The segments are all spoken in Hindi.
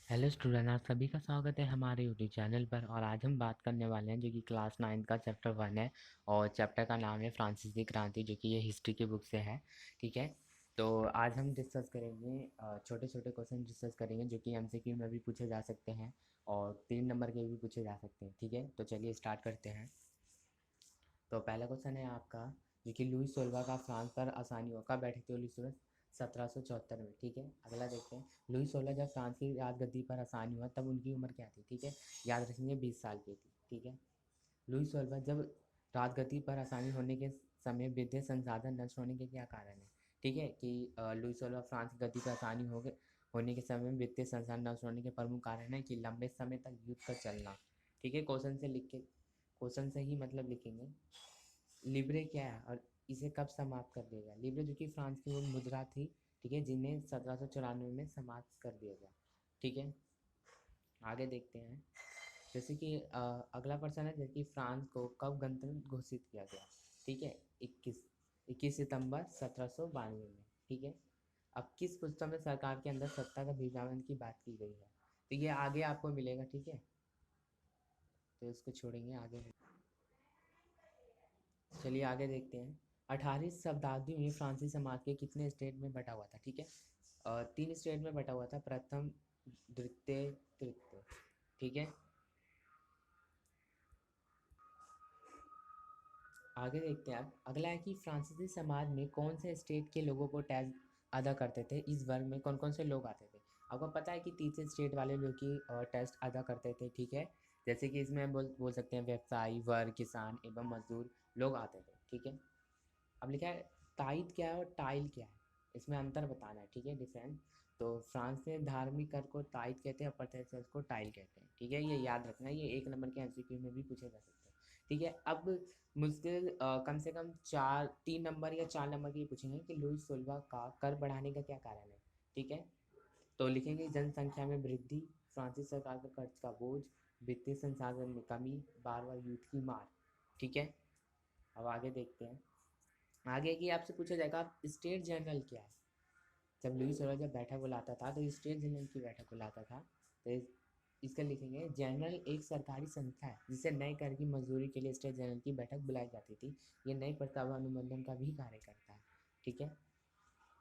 हेलो स्टूडेंट, आप सभी का स्वागत है हमारे यूट्यूब चैनल पर। और आज हम बात करने वाले हैं जो कि क्लास 9 का चैप्टर 1 है। और चैप्टर का नाम है फ्रांसीसी क्रांति, जो कि ये हिस्ट्री की बुक से है। ठीक है, तो आज हम डिस्कस करेंगे, छोटे छोटे क्वेश्चन डिस्कस करेंगे जो कि एमसीक्यू में भी पूछे जा सकते हैं और 3 नंबर के भी पूछे जा सकते हैं। ठीक है, तो चलिए स्टार्ट करते हैं। तो पहला क्वेश्चन है आपका, जो कि लुई सोलवा का फ्रांस पर आसानी हुआ, कब बैठे थे लुई सोलवा? 1774 में। ठीक है, अगला देखते हैं। लुई सोलह जब फ्रांस की राजगद्दी पर आसानी हुआ तब उनकी उम्र क्या थी? ठीक है, याद रखेंगे 20 साल की थी। ठीक है, लुई सोलवा जब राजगद्दी पर आसानी होने के समय वित्तीय संसाधन नष्ट होने के क्या कारण है? ठीक है, कि लुई सोलवा फ्रांस की गद्दी पर आसानी हो गए होने के समय वित्तीय संसाधन नष्ट होने के प्रमुख कारण है कि लंबे समय तक युद्ध का चलना। ठीक है, क्वेश्चन से लिख के, क्वेश्चन से ही मतलब लिखेंगे। लिब्रे क्या है और इसे कब समाप्त कर दिया गया? लिब्रे जो कि फ्रांस की वो मुद्रा थी, ठीक है, जिन्हें 1794 में समाप्त कर दिया गया। ठीक है, आगे देखते हैं। जैसे कि अगला प्रश्न है, जैसे कि फ्रांस को कब गणतंत्र घोषित किया गया? ठीक है, 21 सितंबर 1792 में। ठीक है, अब किस पुस्तक में सरकार के अंदर सत्ता का विभाजन की बात की गई है? तो ये आगे आपको मिलेगा। ठीक है, तो इसको छोड़ेंगे, आगे चलिए आगे देखते हैं। 18वीं शताब्दी में फ्रांसीसी समाज के कितने स्टेट में बटा हुआ था? ठीक है, 3 स्टेट में बटा हुआ था, प्रथम, द्वितीय, तृतीय। ठीक है, आगे देखते हैं। अब अगला है कि फ्रांसीसी समाज में कौन से स्टेट के लोगों को टैक्स अदा करते थे? इस वर्ग में कौन कौन से लोग आते थे? आपको पता है कि तीसरे स्टेट वाले लोग की टैक्स अदा करते थे। ठीक है, जैसे कि इसमें हम बोल सकते हैं व्यवसायी वर्ग, किसान एवं मजदूर लोग आते थे। ठीक है, अब लिखा है ताइद क्या है और टाइल क्या है, इसमें अंतर बताना है। ठीक है, डिफरेंस। तो फ्रांस में धार्मिक कर को ताइद कहते हैं, अप्रत्यक्ष को टाइल कहते हैं। ठीक है, ये याद रखना, ये 1 नंबर के एमसीक्यू में भी पूछे जा सकते हैं। ठीक है, अब मुश्किल कम से कम 3 नंबर या 4 नंबर के पूछेंगे कि लुई सोलवा का कर बढ़ाने का क्या कारण है। ठीक है, तो लिखेंगे जनसंख्या में वृद्धि, फ्रांसीसी सरकार का कर्ज का बोझ, वित्तीय संसाधन में कमी, बार बार युद्ध की मार। ठीक है, अब आगे देखते हैं। आगे की आपसे पूछा जाएगा आप स्टेट जनरल क्या है? जब लुई सोलह जब बैठक बुलाता था तो स्टेट जनरल की बैठक बुलाता था। तो इसका लिखेंगे, जनरल एक सरकारी संस्था है जिसे नए कर की मंजूरी के लिए स्टेट जनरल की बैठक बुलाई जाती थी। ये नई प्रस्ताव अनुमोदन का भी कार्य करता है। ठीक है,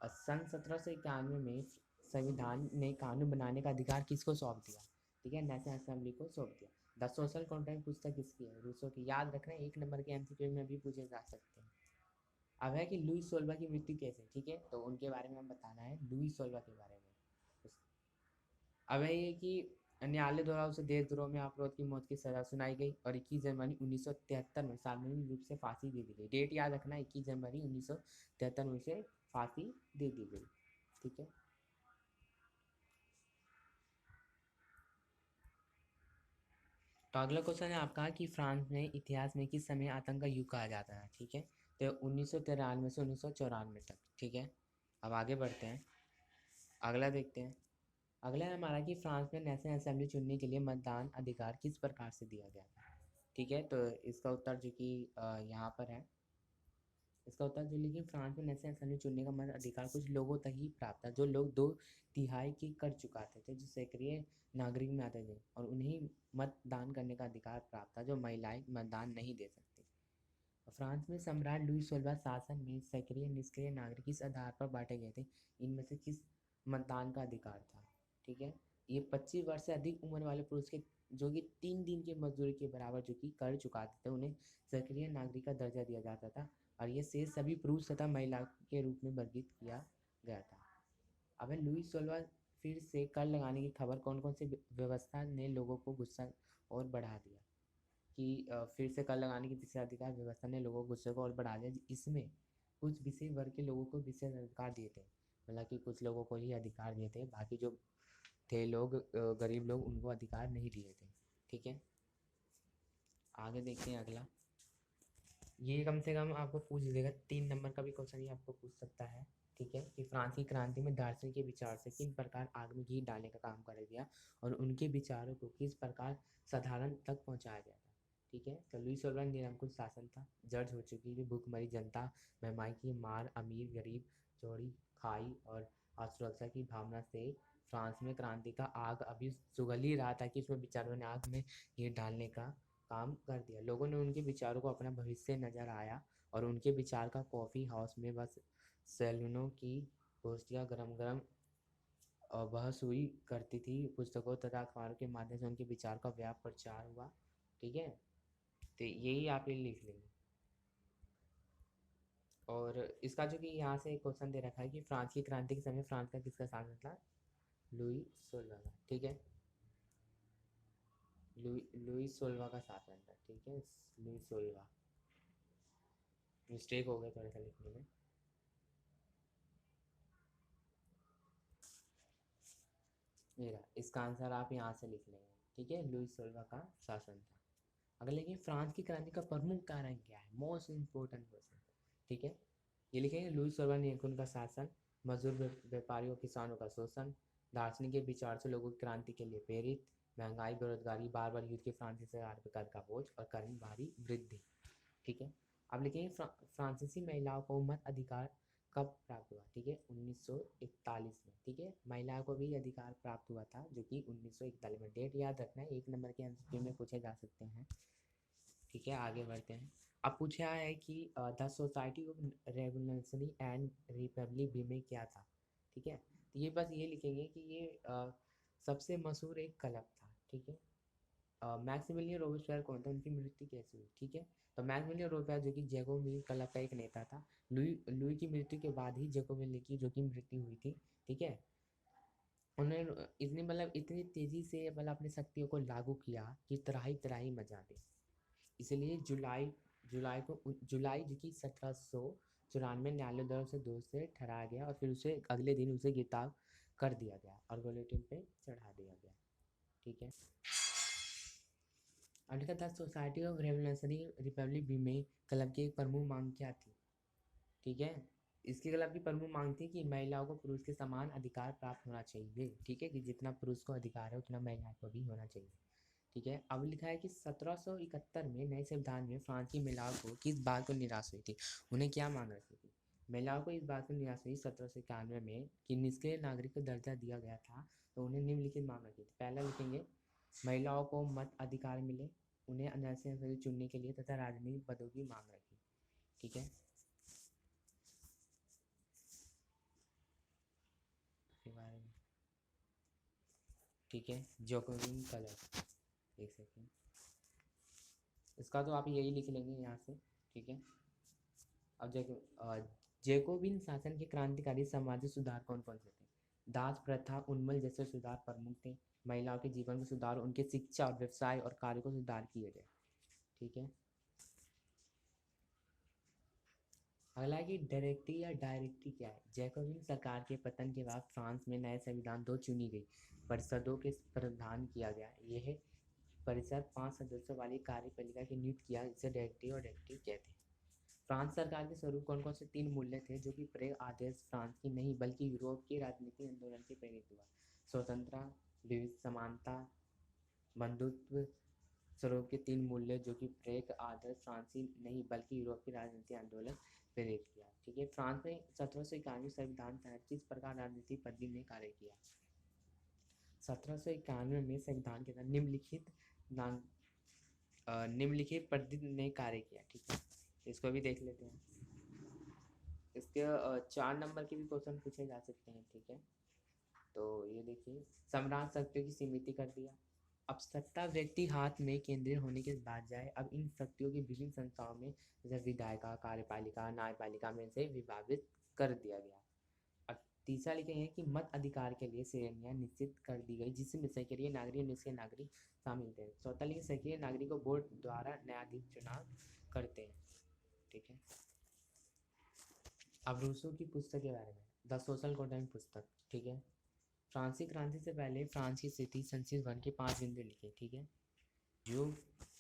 और सन 1791 में संविधान ने कानून बनाने का अधिकार किसको सौंप दिया? ठीक है, नेशनल असेंबली को सौंप दिया। द सोशल कॉन्ट्रैक्ट पुस्तक किसकी है? रूसो की। याद रखना, 1 नंबर के एमसीक्यू में भी पूछे जा सकते हैं। अब है कि लुई सोलवा की मृत्यु कैसे? ठीक है, तो उनके बारे में हम बताना है, लुई सोलवा के बारे में। अब है ये कि न्यायालय द्वारा उसे देशद्रोह में अपराध की मौत की सजा सुनाई गई और 21 जनवरी 1973 में सार्वजनिक रूप से फांसी दे दी गई। डेट याद रखना, 21 जनवरी 1973 में उसे फांसी दे दी गई। ठीक है, तो अगला क्वेश्चन है आपका कि फ्रांस में इतिहास में किस समय आतंक का युग कहा जाता है? ठीक है, तो 1993 से 1994 तक। ठीक है, अब आगे बढ़ते हैं, अगला देखते हैं। अगला है हमारा कि फ्रांस में नेशनल असेंबली चुनने के लिए मतदान अधिकार किस प्रकार से दिया गया था? ठीक है, तो इसका उत्तर जो कि यहाँ पर है, इसका उत्तर जो, लेकिन फ्रांस में नेशनल असेंबली चुनने का मत अधिकार कुछ लोगों तक ही प्राप्त था, जो लोग 2/3 की कर चुकाते थे, जो सक्रिय नागरिक में आते थे, और उन्हें मतदान करने का अधिकार प्राप्त था, जो महिलाएं मतदान नहीं दे सकती। फ्रांस में सम्राट लुई सोलह शासन में सक्रिय निष्क्रिय नागरिक किस आधार पर बांटे गए थे? इनमें से किस मतदान का अधिकार था? ठीक है, ये 25 वर्ष से अधिक उम्र वाले पुरुष के जो कि 3 दिन की मजदूरी के बराबर जो कि कर चुकाते थे, उन्हें सक्रिय नागरिक का दर्जा दिया जाता था। और ये शेष सभी पुरुष तथा महिला के रूप में वर्गीकृत किया गया था। अब है लुई सोलह फिर से कर लगाने की खबर, कौन कौन सी व्यवस्था ने लोगों को गुस्सा और बढ़ा दिया? कि फिर से कर लगाने की विशेषाधिकार व्यवस्था ने लोगों को गुस्से को और बढ़ा दिया। इसमें कुछ विशेष वर्ग के लोगों को विशेष अधिकार दिए थे, मतलब कि कुछ लोगों को ही अधिकार दिए थे, बाकी जो थे लोग, गरीब लोग, उनको अधिकार नहीं दिए थे। ठीक है, आगे देखते हैं अगला। ये कम से कम आपको पूछ देगा, 3 नंबर का भी क्वेश्चन ये आपको पूछ सकता है। ठीक है, कि फ्रांसीसी क्रांति में दार्शनिक के विचार से किन प्रकार आग में घी डालने का काम कर दिया और उनके विचारों को किस प्रकार साधारण तक पहुंचाया गया था? ठीक है, तो लुई सोलह निरंकुश शासन था, जर्ज हो चुकी थी भूखमरी जनता, महंगाई की मार, अमीर गरीब चौड़ी खाई और और सुरक्षा की भावना से फ्रांस में क्रांति का आग अभी सुगल ही रहा था कि उसमें विचारों ने आग में ये डालने का काम कर दिया। लोगों ने उनके विचारों को अपना भविष्य नजर आया और उनके विचार का कॉफ़ी हाउस में बस सैलूनों की गोष्ठियाँ गरम गरम बहस हुई करती थी। पुस्तकों तथा अखबारों के माध्यम से उनके विचार का व्यापक प्रचार हुआ। ठीक है, तो यही आप ये लिख लेंगे। और इसका जो कि यहाँ से क्वेश्चन दे रखा है कि फ्रांस की क्रांति के समय फ्रांस का किसका शासन था? लुई सोलवा का। ठीक है, लुई सोलवा का शासन था। ठीक है, लुई सोलवा। मिस्टेक हो गया थोड़ा सा लिखने में। मेरा इसका आंसर आप यहाँ से लिख लेंगे। ठीक है, लुई सोलवा का शासन था। अगर लेकिन फ्रांस की क्रांति का प्रमुख कारण क्या है? Most important question. ठीक है, ये लिखेंगे लुई सोलवा ने उनका शासन, मजदूर व्यापारियों किसानों का शोषण, दार्शनिक के विचार से लोगों की क्रांति के लिए प्रेरित, महंगाई बेरोजगारी बार बार युद्ध के फ्रांसीसी सरकार पर कर का बोझ और कर में भारी वृद्धि। ठीक है, अब लिखेंगे फ्रांसीसी महिलाओं को मत अधिकार कब प्राप्त हुआ? ठीक है, 1941 में। ठीक है, महिलाओं को भी अधिकार प्राप्त हुआ था जो कि 1941 में। डेट याद रखना है, 1 नंबर के एमसीक्यू में पूछे जा सकते हैं। ठीक है, आगे बढ़ते हैं। अब पूछा है कि the society of revolutionary and Republic भी में क्या था? ठीक है, तो ये बस ये लिखेंगे कि ये सबसे मशहूर एक क्लब था। ठीक है, मैक्सिमिलियन रोबेस्पियर कौन था? उनकी मृत्यु कैसे हुई? ठीक है, तो मैक्सिमिलियन रोबेस्पियर जो कि जैकोबिन क्लब का एक नेता था। लुई की मृत्यु के बाद ही जैकोबिन की जो कि मृत्यु हुई थी। ठीक है, उन्होंने इतनी मतलब इतनी तेजी से मतलब अपनी शक्तियों को लागू किया कि तराही तराही मचा दी। इसलिए जुलाई जो कि 1794 न्यायालय द्वारा उसे दोष से ठहराया गया और फिर उसे अगले दिन उसे गिरफ्तार कर दिया गया और गुलियोटिन पे चढ़ा दिया गया। ठीक है, America the society of revolutionary Republic भी में क्लब की एक प्रमुख मांग क्या थी? ठीक है, इसके क्लब की प्रमुख मांग थी कि महिलाओं को पुरुष के समान अधिकार प्राप्त होना चाहिए। ठीक है, कि जितना पुरुष को अधिकार है उतना महिलाओं को भी होना चाहिए। ठीक है, अब लिखा है कि 1771 में नए संविधान में फ्रांस की महिलाओं को किस बात को निराश हुई थी? उन्हें क्या मांग रखी थी? महिलाओं को इस बात को निराश हुई 1791 में कि निष्क्रिय नागरिक को दर्जा दिया गया था, तो उन्हें निम्नलिखित मांग रखी थी। पहला लिखेंगे महिलाओं को मत अधिकार मिले, उन्हें अनायास चुनने के लिए तथा राजनीतिक पदों की मांग रखी। ठीक है, इसके बारे में ठीक है, जैकोबिन कलर। एक सेकेंड, इसका तो आप यही लिख लेंगे यहाँ से। ठीक है, अब जैकोबिन शासन के क्रांतिकारी सामाजिक सुधार कौन कौन से थे? दास प्रथा उन्मूलन जैसे सुधार प्रमुख थे। महिलाओं के जीवन को सुधार, उनके शिक्षा और व्यवसाय और कार्य को सुधार किए गए। ठीक है, अगला है कि डायरेक्टरी या डायरेक्टरी क्या है? जैकोबिन सरकार के पतन के बाद फ्रांस में नए संविधान दो चुनी गई परिषदों के प्रावधान किया गया। यह परिषद 5 सदस्यों वाली कार्यपालिका की नियुक्त किया, जिसे डायरेक्टरी और डायरेक्टरी कहते हैं। फ्रांस सरकार के स्वरूप कौन कौन से 3 मूल्य थे जो कि प्रेग आदेश फ्रांस की नहीं बल्कि यूरोप के राजनीतिक आंदोलन से प्रेरित हुआ? स्वतंत्रता, विविध, समानता, बंधुत्व। स्वरूप के 3 मूल्य जो कि प्रेग आदर्श फ्रांसी नहीं बल्कि यूरोप के राजनीतिक आंदोलन प्रेरित किया। ठीक है, फ्रांस में 1791 संविधान तहत किस प्रकार राजनीतिक पदवी ने कार्य किया? 1791 में संविधान के तहत निम्नलिखित पद्धति ने कार्य किया। ठीक है, इसको भी देख लेते हैं। इसके 4 नंबर के भी क्वेश्चन पूछे जा सकते हैं। ठीक है, तो ये देखिए, सम्राट शक्तियों की सीमित कर दिया। अब सत्ता व्यक्ति हाथ में केंद्रित होने के बाद जाए, अब इन शक्तियों की विभिन्न संस्थाओं में जैसे विधायिका, कार्यपालिका, न्यायपालिका में से विभाजित कर दिया गया। अब तीसरा लिखे हैं कि मत अधिकार के लिए श्रेणियां निश्चित कर दी गई जिसमें सक्रिय नागरिक और निष्क्रिय नागरिक शामिल थे। चौथा लिखे सक्रिय नागरिक को वोट द्वारा न्यायाधीश चुनाव करते हैं। ठीक है, अब रूसो की पुस्तक के बारे में, द सोशल कोडन पुस्तक। ठीक है, फ्रांसीसी क्रांति से पहले फ्रांस की स्थिति संक्षिप्त वन के 5 बिंदु लिखे। ठीक है, जो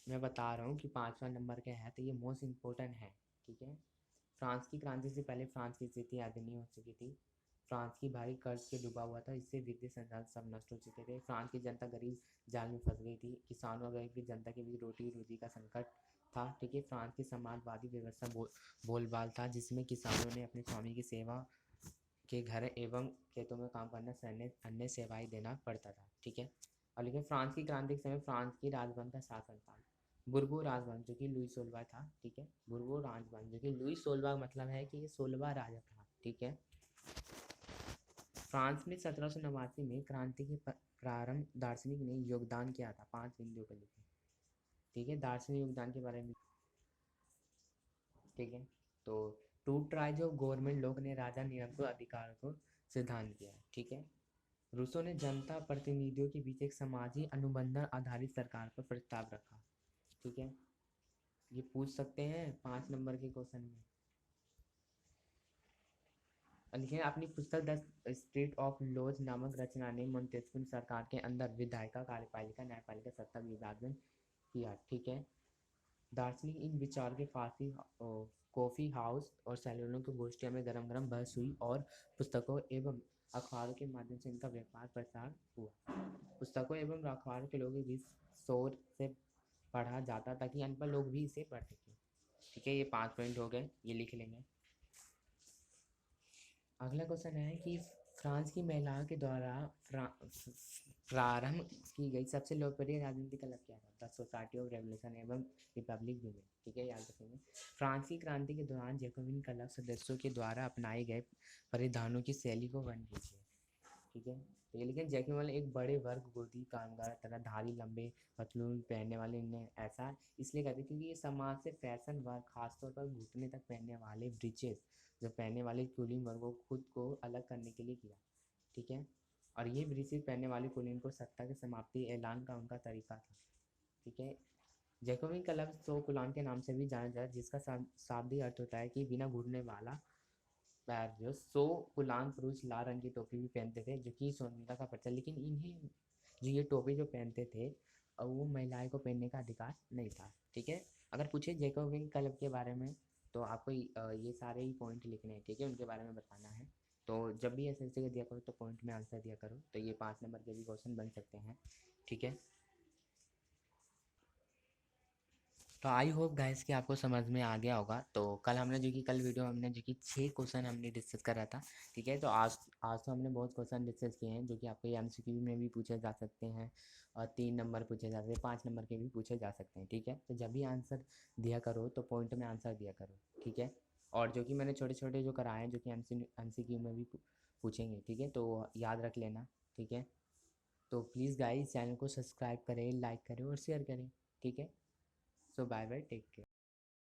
मैं बता रहा हूँ कि 5वां नंबर के है तो ये मोस्ट इम्पोर्टेंट है। ठीक है, फ्रांस की क्रांति से पहले फ्रांस की स्थिति आदरणीय हो चुकी थी। फ्रांस की भारी कर्ज से डूबा हुआ था, इससे वित्तीय संसाधन सब नष्ट हो चुके थे। फ्रांस की जनता गरीब जाल में फंस गई थी। किसानों और गरीब की जनता के बीच रोटी रोजी का संकट था। ठीक है, फ्रांस की समाजवादी व्यवस्था बोलबाल था जिसमें किसानों ने अपने स्वामी की सेवा के घर एवं खेतों में काम करना, सैन्य अन्य सेवाएं देना पड़ता था। ठीक है। और लेकिन फ्रांस की क्रांति के समय फ्रांस की राजवंश का शासन था बुर्बो राजवंश, जो कि लुई 16वां था। ठीक है। बुर्बो राजवंश, जो कि लुई 16वां मतलब है कि ये 16वां राजा था। ठीक है। फ्रांस में 1789 में क्रांति के प्रारंभ दार्शनिक ने योगदान किया था। 5 बिंदुओं पर लिखे। ठीक है। दार्शनिक योगदान के बारे में। ठीक है। तो टू ट्राइज ऑफ गवर्नमेंट, लोग ने राजा निरंकुश अधिकार को सिद्धांत किया। ठीक है। रूसो ने जनता प्रतिनिधियों के बीच एक समाजी अनुबंधन आधारित सरकार पर प्रस्ताव रखा। ठीक है। ये पूछ सकते हैं 5 नंबर के क्वेश्चन में। लिखे अपनी पुस्तक द स्टेट ऑफ लॉज नामक रचना ने मोंटेस्क्यू सरकार के अंदर विधायिका, कार्यपालिका, न्यायपालिका सत्ता विभाजन किया। ठीक है। दार्शनिक इन विचार के फांसी कॉफ़ी हाउस और सैलूनों की गोष्ठियों में गरम गरम बहस हुई और पुस्तकों एवं अखबारों के माध्यम से इनका व्यापार प्रसार हुआ। पुस्तकों एवं अखबारों के लोगों के बीच शोर से पढ़ा जाता ताकि अनपढ़ लोग भी इसे पढ़ सकें। ठीक है। ये 5 पॉइंट हो गए, ये लिख लेंगे। अगला क्वेश्चन है कि फ्रांस की महिलाओं के द्वारा प्रारंभ की गई सबसे लोकप्रिय राजनीतिक क्लब क्या था? द सोसाइटी ऑफ रेवोल्यूशन एवं रिपब्लिक वुमेन। ठीक है। याद रखेंगे। फ्रांस की क्रांति के दौरान जैकोबिन क्लब सदस्यों के द्वारा अपनाए गए परिधानों की शैली को वर्णन कीजिए। ठीक है। तो ये लेकिन जैकोबिन एक बड़े वर्ग गोदी कामगार तरह धारी लंबे पतलून पहनने वाले, इन्हें ऐसा इसलिए कहते क्योंकि ये समाज से फैशन वर्ग, खासतौर पर घुटने तक पहनने वाले ब्रीचेस जो पहनने वाले कुलीन वर्ग को खुद को अलग करने के लिए किया। ठीक है। और ये ब्रीचेस पहनने वाले कुलीन को सत्ता की समाप्ति ऐलान का उनका तरीका था। ठीक है। जैकोबिन क्लब सो कुलान के नाम से भी जाना जाता है, जिसका शाब्दिक अर्थ होता है कि बिना घुटने वाला पैर। जो सो कुलान पुरुष लाल रंग की टोपी भी पहनते थे, जो कि स्वतंत्रता का प्रतीक। लेकिन इन्हें जो ये टोपी जो पहनते थे और वो महिलाएं को पहनने का अधिकार नहीं था। ठीक है। अगर पूछे जैकोबिन क्लब के बारे में तो आपको ये सारे ही पॉइंट लिखने हैं। ठीक है। उनके बारे में बताना है। तो जब भी एसएससी का दिया करो तो पॉइंट में आंसर दिया करो, तो ये 5 नंबर के भी क्वेश्चन बन सकते हैं। ठीक है। तो आई होप गाइस कि आपको समझ में आ गया होगा। तो कल हमने जो कि कल वीडियो हमने जो कि 6 क्वेश्चन हमने डिस्कस करा था। ठीक है। तो आज तो हमने बहुत क्वेश्चन डिस्कस किए हैं जो कि आपके एमसीक्यू में भी पूछे जा सकते हैं और 3 नंबर पूछे जा सकते हैं, 5 नंबर के भी पूछे जा सकते हैं। ठीक है। तो जब भी आंसर दिया करो तो पॉइंट में आंसर दिया करो। ठीक है। और जो कि मैंने छोटे छोटे जो कराए हैं जो कि एमसीक्यू में भी पूछेंगे। ठीक है। तो याद रख लेना। ठीक है। तो प्लीज़ गाइस चैनल को सब्सक्राइब करें, लाइक करें और शेयर करें। ठीक है। So bye bye, take care.